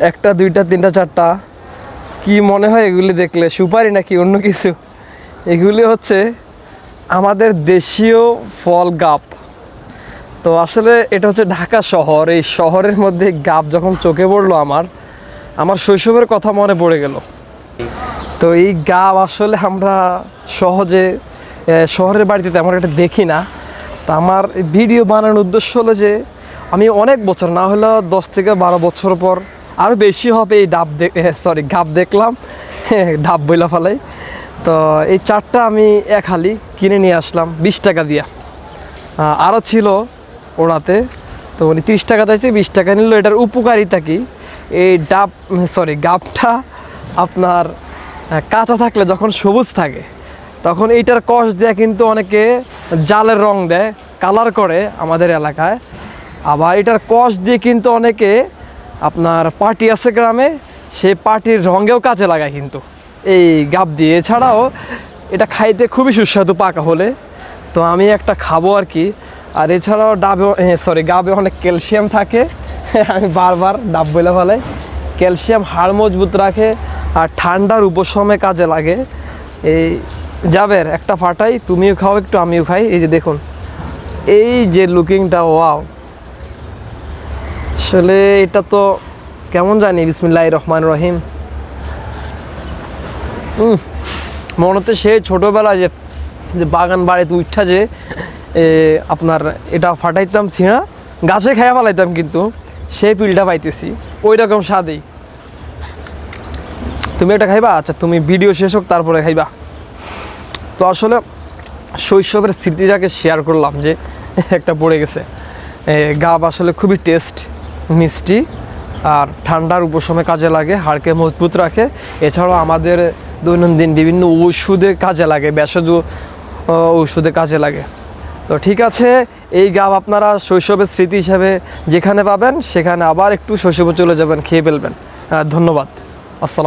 একটা দুইটা তিনটা চারটা, কি মনে হয় এগুলি দেখলে? সুপারি নাকি অন্য কিছু? এগুলি হচ্ছে আমাদের দেশীয় ফল গাব। তো আসলে এটা হচ্ছে ঢাকা শহর, এই শহরের মধ্যে গাব যখন চোখে পড়লো আমার শৈশবের কথা মনে পড়ে গেল। তো এই গাব আসলে আমরা সহজে শহরের বাড়িতে তেমন একটা দেখি না। তো আমার ভিডিও বানানোর উদ্দেশ্য হলো যে আমি অনেক বছর না হলেও 10 থেকে 12 বছর পর, আরও বেশি হবে, এই গাব দেখলাম, ডাব বইলা ফেলাই। তো এই চারটা আমি এক হালি কিনে নিয়ে আসলাম 20 টাকা দিয়া। আরও ছিল ওনাতে, তো উনি 30 টাকা চাইছে, 20 টাকা নিল। এটার উপকারিতা কি? এই গাবটা আপনার কাঁচা থাকলে যখন সবুজ থাকে তখন এইটার কষ দেয়া কিন্তু অনেকে জালের রং দেয়, কালার করে আমাদের এলাকায়। আবার এটার কষ দিয়ে কিন্তু অনেকে আপনার পার্টি আছে গ্রামে, সেই পার্টির রঙেও কাজে লাগায় কিন্তু এই গাব দিয়ে। এছাড়াও এটা খাইতে খুবই সুস্বাদু পাকা হলে। তো আমি একটা খাবো আর কি। আর এছাড়াও গাবে অনেক ক্যালসিয়াম থাকে। আমি বারবার ডাব বলে ফেলাই। ক্যালসিয়াম হাড় মজবুত রাখে আর ঠান্ডার উপশমে কাজে লাগে। এই যাবের একটা ফাটাই, তুমিও খাও একটু, আমিও খাই। এই যে দেখুন, এই যে লুকিংটা, ওয়াও! আসলে এটা তো কেমন জানি। বিসমিল্লাহির রহমানির রহিম। মনে হচ্ছে সেই ছোটোবেলায় যে বাগান বাড়িতে উঠা যে আপনার এটা ফাটাইতাম, ছিঁড়া গাছে খেয়ে ফেলাইতাম, কিন্তু সেই পিলটা পাইতেছি ওই রকম স্বাদেই। তুমি এটা খাইবা? আচ্ছা, তুমি ভিডিও শেষ হোক তারপরে খাইবা। তো আসলে শৈশবের স্মৃতিটাকে শেয়ার করলাম যে একটা পড়ে গেছে। গাব আসলে খুবই টেস্ট, মিষ্টি আর ঠান্ডার উপশমে কাজে লাগে, হাড়কে মজবুত রাখে। এছাড়াও আমাদের দৈনন্দিন বিভিন্ন ওষুধে কাজে লাগে, ভেষজ ওষুধে কাজে লাগে। তো ঠিক আছে, এই গাব আপনারা শৈশবের স্মৃতি হিসাবে যেখানে পাবেন সেখানে আবার একটু শৈশবে চলে যাবেন, খেয়ে ফেলবেন। ধন্যবাদ। আসসালাম।